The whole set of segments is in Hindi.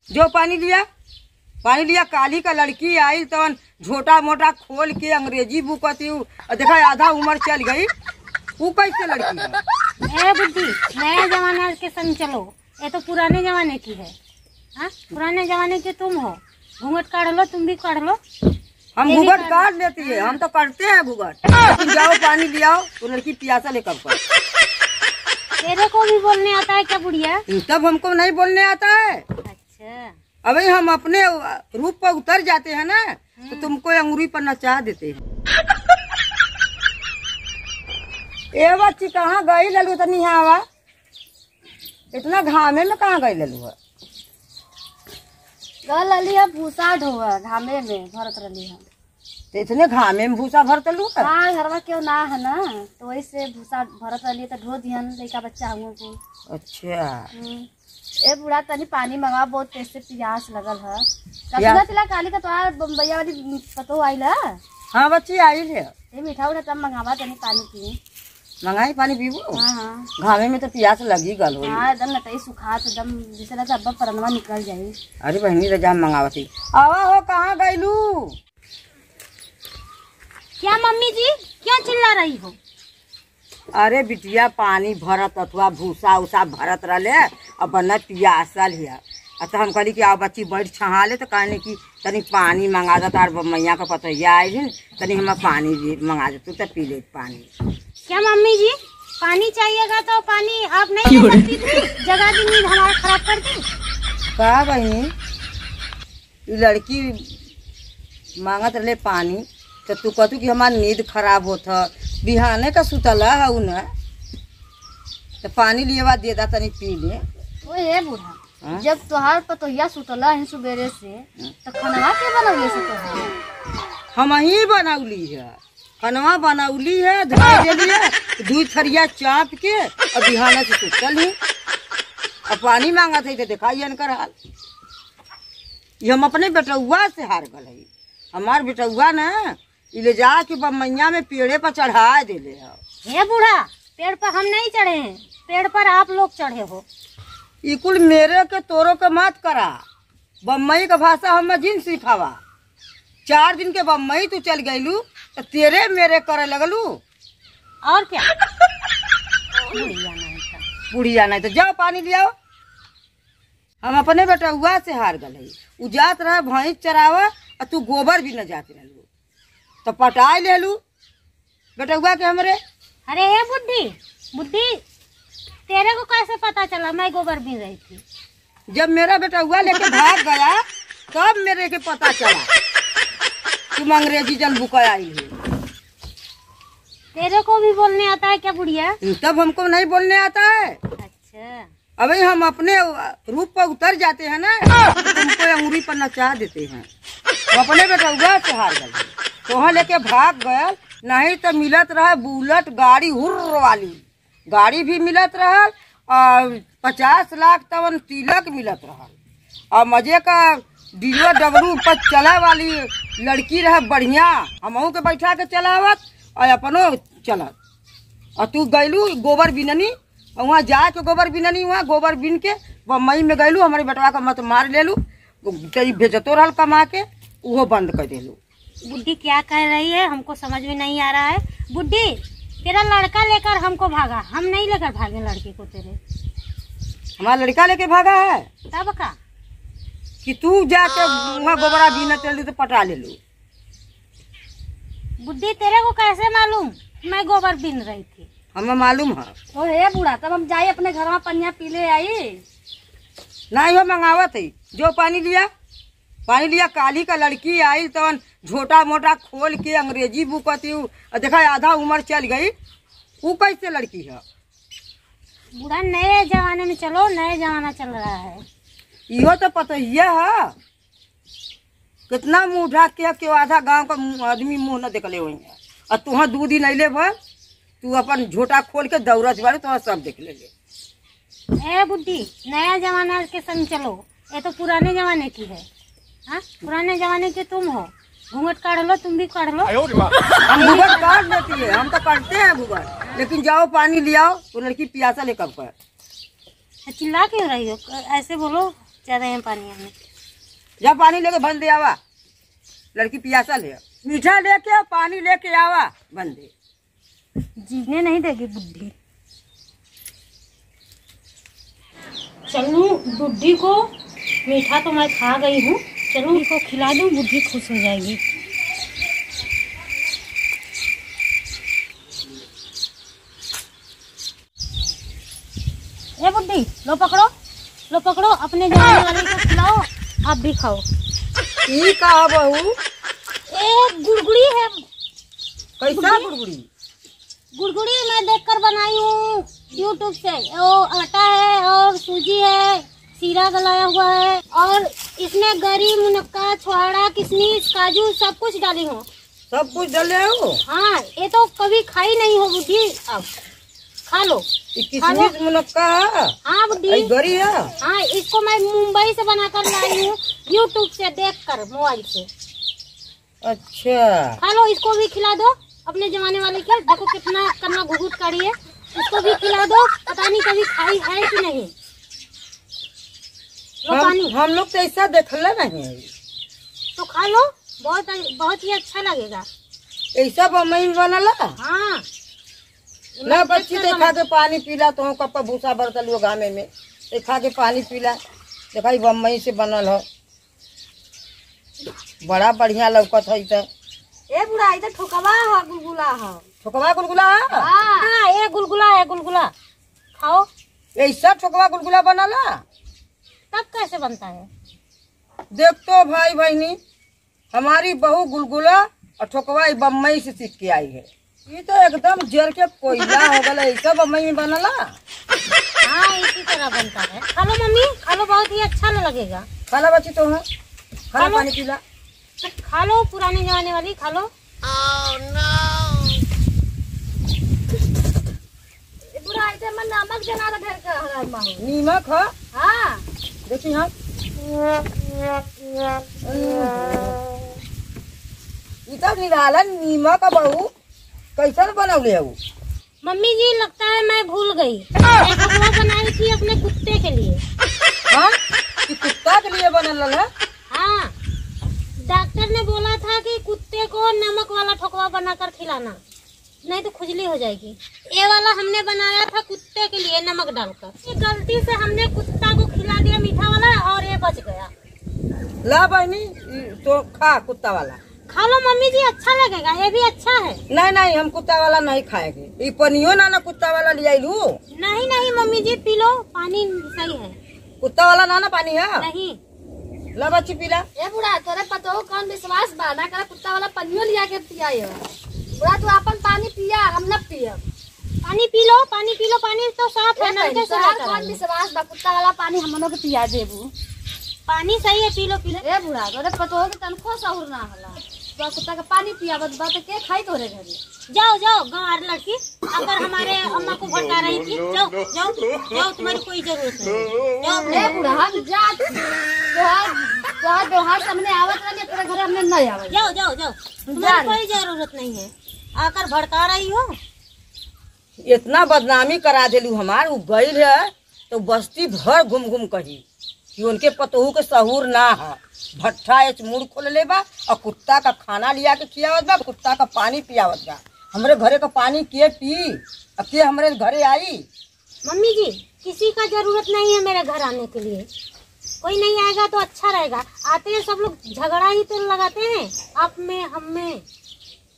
जो पानी लिया काली का लड़की आई तो झोटा मोटा खोल के अंग्रेजी बुकती देखा आधा उम्र चल गई। वो कैसे लड़की है? ए बुद्धि, नया जमाना के संग चलो, ये तो पुराने जमाने की है। हाँ, पुराने जमाने के तुम हो। घूंघट काट लो, तुम भी काट लो। हम घूंघट काट लेती है, हम तो करते हैं घूंघट। लेकिन जाओ पानी ले आओ, वो लड़की प्यासा लेकर पर। तेरे को भी बोलने आता है क्या बुढ़िया? तब हमको नहीं बोलने आता है। अच्छा, अभी हम अपने रूप पर उतर जाते हैं ना, तो तुमको अंगूरी पर नचा देते हैं। ए बच्ची कहाँ गई ललू? तो नहीं आवा, इतना घामे में कहाँ गई ललू है? लली है भूसा ढोआ घामे में भरत रही है। तो इतने घामे में भूसा भरत लू? हाँ, घरवा क्यों ना है ना, तो वही से भूसा भरत रही तो ढो दिहन लड़का बच्चा हम को। अच्छा, ए बुढ़ा तनी पानी मंगा, बहुत तेज से प्यास लगल है। कतना तिला काली का तो बम्बैया वाली पतो आइल है। हाँ बच्ची आई है। ये मीठा उठा तब मंगावा, तनी पानी पी। मंगाई पानी पीबो? हाँ हाँ, घामे में तो प्यास लगी गल हो। हाँ, एकदम नटई सुखात एकदम जैसे लगता अब्बा परनवा निकल जाये। अरे बहनी रजा मंगावती। आवा हो, कहाँ गईलू? क्या मम्मी जी, क्यों चिल्ला रही हो? अरे बिटिया, पानी भरत अथवा भूसा उसा भरत रहे और बना प्यासल है। तो हम कहली कि आओ बच्ची बैठ छहा ले, तो कहने की तनी पानी मंगा दे। तार मैया का पतैया आई तनी हम पानी मंगा दे, तू तो पी ले पानी। क्या मम्मी जी, पानी चाहिएगा तो पानी आप नहीं दे सकती थी? जगह भी नींद हमारा खराब कर दी। कहा बहनी, लड़की मांगत रहे पानी तो तू कहतू कि हमार नींद खराब होता, बिहाने का सुतला है न, तो पानी लिए दे दा तनी पी ले। वो है बूढ़ा, जब तुहार पतोहिया सुतला है सुबेरे से, तो खाना के बनौले से तो हम ही बनौली है, खनवा बनौली है, धोई देलिए, दूध थरिया चाप के और बिहाने से सुतल ही और पानी मांगा थे तो दिखाई इनकर हाल। ये हम अपने बेटुआ से हार गए। हमार बेटुआ न ले जा के बम्मैया में पेड़े पर चढ़ा देले है। हे बूढ़ा, पेड़ पर हम नहीं चढ़े हैं, पेड़ पर आप लोग चढ़े हो। इकुल मेरे के तोरो के मत करा, बम्मई का भाषा हम जिन सिखावा। 4 दिन के बम्मई तू चल गईलू तो तेरे मेरे करे लगलू। और क्या? बुढ़िया नहीं तो जाओ पानी ले आओ। हम अपने बेटुआ से हार गए। उ जात रहा भैंस चरावा और तू गोबर भी न जाते रहलू, तो पटाई ले लू बेटुआ के हमरे। अरे ये बुद्धि, तेरे को कैसे पता चला मैं गोबर भी रही थी? जब मेरा बेटुआ लेके भाग गया तब मेरे के पता चला तुम अंग्रेजी जन बुका आई है। तेरे को भी बोलने आता है क्या बुढ़िया? तब हमको नहीं बोलने आता है। अच्छा, अभी हम अपने रूप पर उतर जाते हैं ना, तो तुमको अंगूरी पर नचा देते हैं। हम अपने बेटुआ से हार गए, तो लेके भाग गए। नहीं तो मिलत रहा बुलेट गाड़ी, हुर्र वाली गाड़ी भी मिलत रहा और 50 लाख तवन तिलक मिलत रहा और मजे का डीजल डबरू पर चला वाली लड़की रहा बढ़िया, हमहू के बैठा के चलावत और अपनो चलत। और तू गईलू गोबर बिननी, वहाँ जाके गोबर बिननी, वहाँ गोबर बिन के बम्बई में गईलू, हमारे बेटवा का मत मार ले लू, भेजतो रहल कमा के, वो बंद कर देलू। बुद्धि क्या कह रही है हमको समझ में नहीं आ रहा है। बुद्धि, तेरा लड़का लेकर हमको भागा, हम नहीं लेकर भागे लड़के को तेरे। हमारा लड़का लेके भागा है तब का कि तू जाके वहाँ गोबरा बीन चल तो पटा ले लू। बुद्धि, तेरे को कैसे मालूम मैं गोबर बीन रही थी? हमें मालूम है। तो हे बूढ़ा, तब हम जाए अपने घर में पनिया पी ले आई। नहीं हो मंगावत है, जो पानी लिया काली का लड़की आई तो झोटा मोटा खोल के अंग्रेजी बुकती देखा आधा उम्र चल गई। वो कैसे लड़की है? बूढ़ा, नए जमाने में चलो, नए जमाना चल रहा है। इहो तो पता ही है, कितना मुँह ढाक के क्यों आधा गांव का आदमी मुँह न देखले हुई है। और तुह 2 दिन अले भर तू अपन झोटा खोल के दौड़त बारे, तो सब देख ले। ए बुद्धि, नया जमाना के संग चलो, ये तो पुराने जमाने की है। हाँ, पुराने जमाने के तुम हो। घूंघट काट लो, तुम भी काट लो। हम घूंघट काट लेती है, हम तो करते हैं घूंघट। लेकिन जाओ पानी ले आओ, वो लड़की प्यासा लेकर पर। चिल्ला क्यों रही हो? ऐसे बोलो, चल रहे हैं पानी हमें। जा पानी लेके बन दे आवा, लड़की पियासा ले, मीठा लेके पानी लेके आवा बन दे। जीने नहीं देगी बुद्धि। चलू बुद्धि को मीठा तो मैं खा गई हूँ, चलू इसको खिला दूँ, बुद्धि खुश हो जाएगी। ये बुद्धि लो पकड़ो, अपने जाने वाले को खिलाओ, आप भी खाओ। ई का बहू? एक गुड़गुड़ी है। कैसा गुड़गुड़ी? गुड़गुड़ी मैं देखकर बनाई हूँ यूट्यूब से। वो आटा है और सूजी है, सीरा गलाया हुआ है, और इसमें गरी, मुनक्का, छुआड़ा, किशमिश, काजू सब कुछ डाली हूँ। सब कुछ डाले हो? हाँ, ये तो कभी खाई नहीं हो बुद्धि, अब खा लो। किशमिश मुनक्का? हाँ बुद्धि, गरी है। हाँ, इसको मैं मुंबई से बनाकर लाई हूँ यूट्यूब से देखकर, मोबाइल से। अच्छा, खा लो, इसको भी खिला दो अपने जमाने वाले के। देखो कितना करना घुघुट करी है, इसको भी खिला दो। पता नहीं कभी खाई है कि नहीं। लो पानी। हम लोग तो ऐसा देखला नहीं है। तो खा लो, बहुत ही अच्छा लगेगा। ऐसा बम्बई में बनला? हाँ, ना बच्ची देखा के पानी पीला, तो कप्पा भूसा बरतल हुआ गामे में, देखा के पानी पीला, देखा बम्बई से बनल हो, बड़ा बढ़िया लौकत है। ए बुढ़ा, इधर ठोकवा है, गुलगुला है। ठोकवा गुलगुला? हाँ, ये गुलगुला है, गुलगुला खाओ। ऐसा ठोकवा गुलगुला बनला? तब कैसे बनता है? देख तो भाई बहनी, हमारी बहू गुलगुला और ठोकवा बम्बई से सीख के आई है। ये तो एकदम जर के कोयला हो गया, ऐसा बम्बई में बनला? हाँ, इसी तरह बनता है। खा लो मम्मी, खा लो, बहुत ही अच्छा लगेगा। खा ला बच्ची, तो है खा ला, पानी पीला। खा लो, पुराने जमाने वाली खा लो। बुढ़ा इधर में नमक जना नीमक है? हाँ, देखी हाँ, इतना निराला नीमक का बहू कैसन बनौले है? मम्मी जी लगता है मैं भूल गई। मैं ठोकवा बनाई थी अपने कुत्ते के लिए। हाँ, कि कुत्ता के लिए बनल है? हाँ, डॉक्टर ने बोला था कि कुत्ते को नमक वाला ठोकवा बनाकर खिलाना, नहीं तो खुजली हो जाएगी। ये वाला हमने बनाया था कुत्ते के लिए नमक डालकर। ये गलती से हमने कुत्ता को खिला दिया मीठा वाला, और ये बच गया। ला बहनी, तो खा कुत्ता वाला। खा लो मम्मी जी, अच्छा लगेगा, ये भी अच्छा है। नहीं, हम कुत्ता वाला नहीं खाएंगे। ये पनियो ना कुत्ता वाला ले आइलू। नहीं मम्मी जी, पी लो, पानी सही है। कुत्ता वाला ना पानी है? नहीं। ला बच्ची पीला। ए बुढ़ा, तोरे पता हो कौन विश्वास बा ना कर कुत्ता वाला पनियो लिया के पिया। बुढ़ा तू अपन पानी पिया, हम न पिया। पानी पी लो, पानी तो साफ है। नल के साथ कौन विश्वास बा, कुत्ता वाला पानी हम लोग के पिया देबू। पानी सही है, पी लो। ए बुढ़ा, तोरे पता हो कि तनको सहूर ना होला, तो कुत्ता का पानी पिया बात के खाई तोरे घरे। जाओ गंवार लड़की, अगर हमारे अम्मा को भड़का रही थी, जाओ, तुम्हारी कोई जरूरत नहीं। जाओ बुढ़ा, त्योहार सामने आवत रहे, तेरे घर हमने नहीं आवत। जाओ, तुम्हारी कोई जरूरत नहीं है, आकर भड़का रही हो। इतना बदनामी करा दिलू हमार। वो गई है तो बस्ती भर घूम कही कि उनके पतोहू के सहूर ना है। भट्ठा एच मुड़ खोल ले बा और कुत्ता का खाना लिया के खियावत बा, कुत्ता का पानी पियावत बा। हमरे घरे का पानी के पी, अब के हमरे घरे आई? मम्मी जी, किसी का जरूरत नहीं है मेरे घर आने के लिए। कोई नहीं आएगा तो अच्छा रहेगा। आते हैं सब लोग झगड़ा ही तो लगाते हैं, आप में हम में।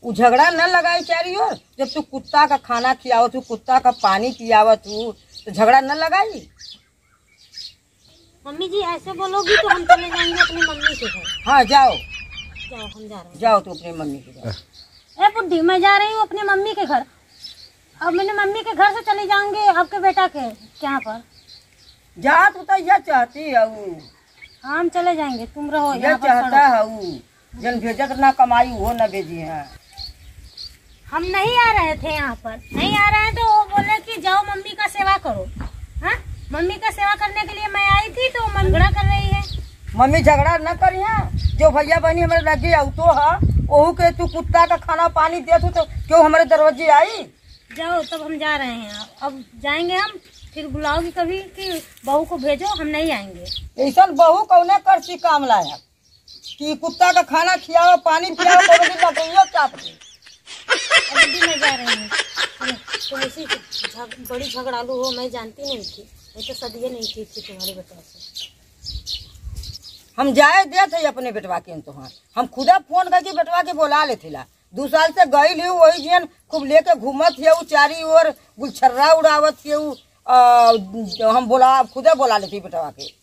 वो झगड़ा न लगाई चारी ओर। जब तू कुत्ता का खाना खियावत हूँ, कुत्ता का पानी पियावत हूँ, तो झगड़ा न लगाई? मम्मी जी ऐसे बोलोगी तो हम चले जाएंगे अपनी मम्मी के घर। हाँ जाओ, हम जा रहे हैं। जाओ तो अपनी मम्मी के घर। ए बुढ़ी, मैं जा रही हूँ अपनी मम्मी के घर। अब मैंने मम्मी के घर से चली जाऊंगी आपके बेटा के यहाँ पर। जा तू तो यह चाहती है, हम चले जाएंगे, तुम रहो यह चाहता है। जन भेजत ना कमाई वो न भेजी है। हम नहीं आ रहे थे यहाँ पर, नहीं आ रहे हैं तो वो बोले कि जाओ मम्मी का सेवा करो। हाँ, मम्मी का सेवा करने के लिए मैं आई थी तो झगड़ा कर रही है। मम्मी झगड़ा न करी है। जो भैया बहनी हमारे लगे तो है, ओहू के तू कुत्ता का खाना पानी दे तू तो क्यों हमारे दरवाजे आई? जाओ, तब हम जा रहे हैं। अब जाएंगे हम, फिर बुलाओगी कभी कि बहू को भेजो, हम नहीं आएंगे। ऐसा बहू कौने कर सी काम लाया कि कुत्ता का खाना खियाओ, पानी पियाओ, लकड़ियों चाप दे। दीदी मैं जा रही हूँ, तुम ऐसी बड़ी झगड़ालू हो, मैं जानती नहीं थी, मैं तो सदिये नहीं थी तुम्हारे बेटा से। हम जाए दे थे अपने बेटवा के तुहार, हम खुदा फोन करके बेटवा के बोला ले थिला। 2 साल से गई हूँ वही जियन खूब लेके घूमत है, चारी ओर गुलछर्रा उड़ावत है। हम खुदे बोला लेती बेटवा के।